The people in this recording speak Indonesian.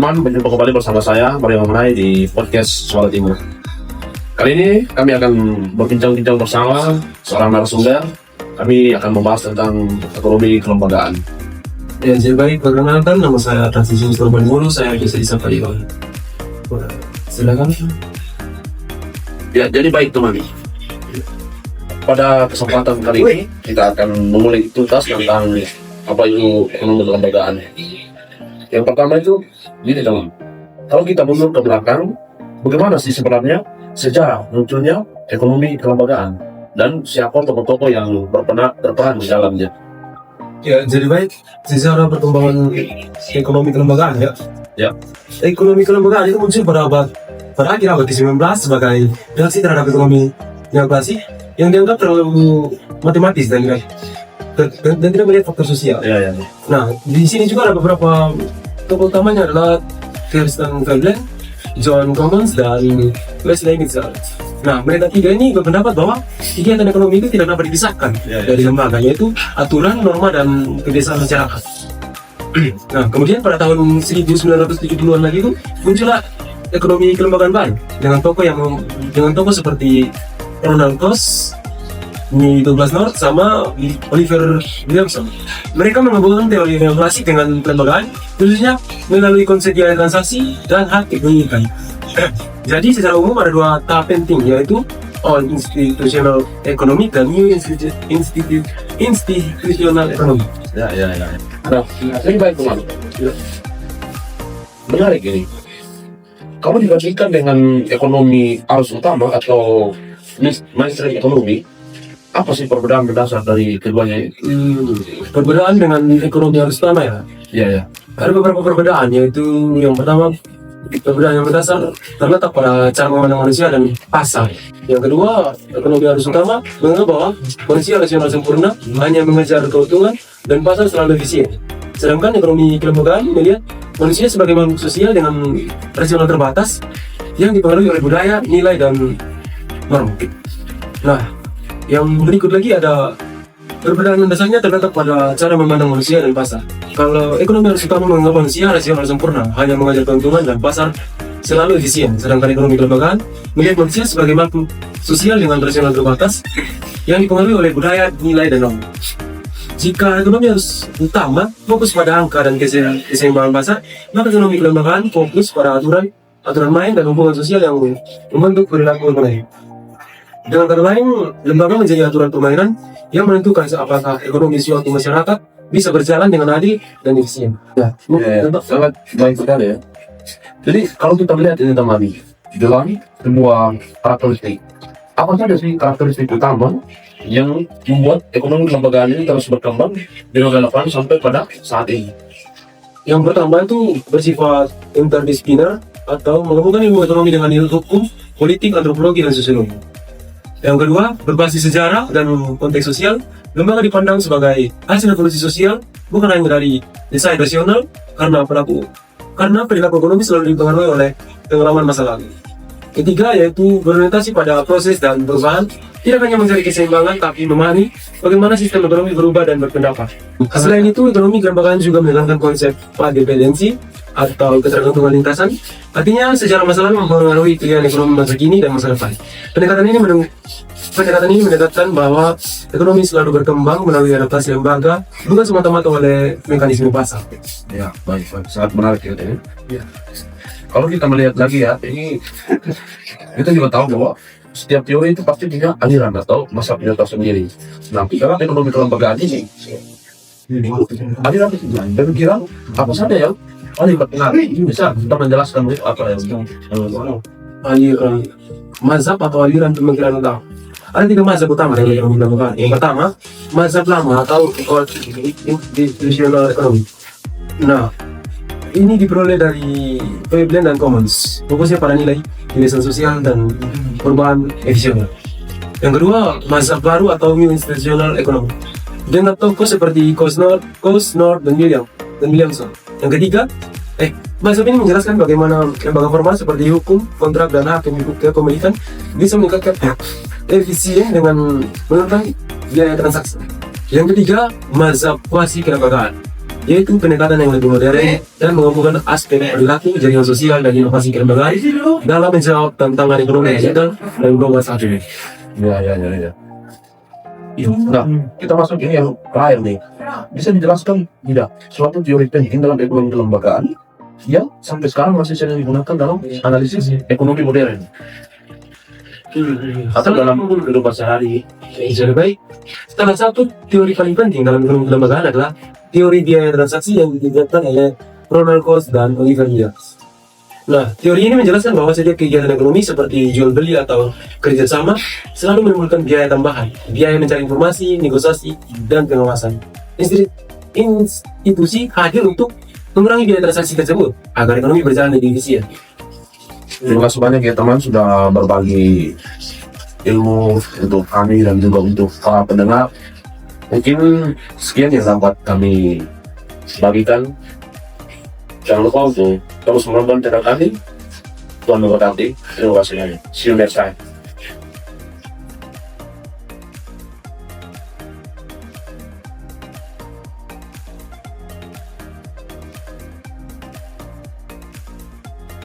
teman-teman, berjumpa kembali bersama saya Mario Manai di podcast Suara Timur. Kali ini kami akan berbincang-bincang bersama seorang narasumber. Kami akan membahas tentang ekonomi kelembagaan. Ya, jadi baik, perkenalkan nama saya Transisi Mr. Mulu, saya bisa disapa Iwan. Silakan. Ya, jadi baik teman. Pada kesempatan kali ini kita akan mengulik tuntas tentang apa itu ekonomi kelembagaan. Yang pertama itu, gini teman. Kalau kita mundur ke belakang, bagaimana sih sebenarnya sejarah munculnya ekonomi kelembagaan dan siapa tokoh-tokoh yang berperan di dalamnya? Ya, jadi baik, sejarah perkembangan ekonomi kelembagaan ya. Ya. Ekonomi kelembagaan itu muncul pada akhir abad ke-19 sebagai reaksi terhadap ekonomi neoklasik yang dianggap terlalu matematis dan tidak melihat faktor sosial. Ya. Nah, di sini juga ada beberapa tokoh utamanya adalah Thurston Veblen, John Commons, dan Wesley Mitchell. Nah, mereka tiga ini berpendapat bahwa kegiatan ekonomi itu tidak dapat dipisahkan dari lembaga, yaitu aturan, norma, dan kebiasaan masyarakat. Nah, kemudian pada tahun 1970-an lagi itu muncullah ekonomi kelembagaan baru dengan tokoh seperti Ronald Coase, Douglas North, sama Oliver Williamson. Mereka menggabungkan teori neoklasik dengan kelembagaan, khususnya melalui konsep biaya transaksi dan hak kepemilikan. Jadi secara umum ada dua tahap penting, yaitu Old Institutional Economic dan New Institutional Economic. Ya. Nah, ini baik teman. Menarik ini. Kamu dibandingkan dengan ekonomi arus utama atau mainstream ekonomi, apa sih perbedaan mendasar dari keduanya? Perbedaan dengan ekonomi arus utama ya? Iya. Ada beberapa perbedaan, yaitu yang pertama, perbedaan yang mendasar terletak pada cara memandang manusia dan pasar. Yang kedua, ekonomi arus utama menganggap bahwa manusia rasional sempurna, hanya mengejar keuntungan dan pasar selalu efisien. Sedangkan ekonomi kelembagaan melihat manusia sebagai makhluk sosial dengan rasional terbatas yang dipengaruhi oleh budaya, nilai, dan norma. Nah, yang berikut lagi ada perbedaan mendasarnya terletak pada cara memandang manusia dan pasar. Kalau ekonomi arus utama menganggap manusia rasional sempurna, hanya mengejar keuntungan dan pasar selalu efisien. Sedangkan ekonomi kelembagaan melihat manusia sebagai makhluk sosial dengan rasional terbatas yang dipengaruhi oleh budaya, nilai, dan norma. Jika ekonomi arus utama fokus pada angka dan keseimbangan pasar, maka ekonomi kelembagaan fokus pada aturan main dan hubungan sosial yang membentuk perilaku ekonomi. Dengan kata lain, lembaga menjadi aturan permainan yang menentukan apakah ekonomi suatu masyarakat bisa berjalan dengan adil dan efisien. Ya, sangat baik sekali ya. Jadi kalau kita melihat ini teman, di dalam sebuah karakteristik, apa saja sih karakteristik utama yang membuat ekonomi kelembagaan ini terus berkembang dengan relevan sampai pada saat ini? Yang pertama itu bersifat interdisipliner atau menggabungkan ilmu ekonomi dengan ilmu hukum, politik, antropologi, dan sosiologi. Yang kedua, berbasis sejarah dan konteks sosial, lembaga dipandang sebagai hasil evolusi sosial bukan hanya dari desain rasional karena perilaku ekonomi selalu dipengaruhi oleh pengalaman masa lalu. Ketiga, yaitu berorientasi pada proses dan perubahan, tidak hanya mencari keseimbangan tapi memahami bagaimana sistem ekonomi berubah dan berpendapat. Selain itu, ekonomi kelembagaan juga menekankan konsep dependensi atau ketergantungan lintasan. Artinya, sejarah masa lalu mempengaruhi pilihan ekonomi masa kini dan masa depan. Pendekatan ini mendekatkan bahwa ekonomi selalu berkembang melalui adaptasi lembaga, bukan semata-mata oleh mekanisme pasar. Ya, baik. Sangat menarik ya. Ya. Kalau kita melihat lagi ya, ini kita juga tahu bahwa setiap teori itu pasti punya aliran atau masa penyerta sendiri. Nah, dalam ekonomi kelembagaan ini, aliran itu dan kira apa saja yang paling berpengaruh? Bisa kita menjelaskan itu apa yang aliran mazhab atau aliran pemikiran utama. Ada tiga mazhab utama dari ekonomi kelembagaan. Yang pertama, mazhab lama atau institutional economy. Nah, ini diperoleh dari Veblen dan Commons, fokusnya pada nilai, kebiasaan sosial, dan perubahan efisien. Yang kedua, mazhab baru atau New Institutional Economy, dengan tokoh seperti Coase North, dan Williamson. Yang ketiga, mazhab ini menjelaskan bagaimana lembaga formal seperti hukum, kontrak, dan hak kepemilikan bisa meningkatkan efisien dengan menurunkan biaya transaksi. Yang ketiga, mazhab kuasi kelembagaan. yaitu pendekatan yang lebih modern dan menggabungkan aspek perilaku, jaringan sosial, dan inovasi kelembagaan dalam menjawab tantangan ekonomi digital dan global saat ini. Ya. Nah, kita masuk ini yang terakhir nih. Bisa dijelaskan tidak suatu teori penting dalam ekonomi kelembagaan yang sampai sekarang masih sering digunakan dalam analisis ekonomi modern atau dalam kehidupan sehari? Jadi baik, salah satu teori paling penting dalam ekonomi kelembagaan adalah teori biaya transaksi yang ditetapkan oleh Ronald Coase dan Oliver Diaz. Nah, teori ini menjelaskan bahwa setiap kegiatan ekonomi seperti jual beli atau kerjasama selalu menimbulkan biaya tambahan, biaya mencari informasi, negosiasi, dan pengawasan. Institusi hadir untuk mengurangi biaya transaksi tersebut agar ekonomi berjalan lebih efisien. Terima kasih banyak ya teman sudah berbagi ilmu untuk kami dan juga untuk para pendengar. Mungkin sekian yang dapat kami bagikan. Jangan lupa untuk terus menonton channel kami. Tuhan memberkati. Terima kasih banyak. See you next time.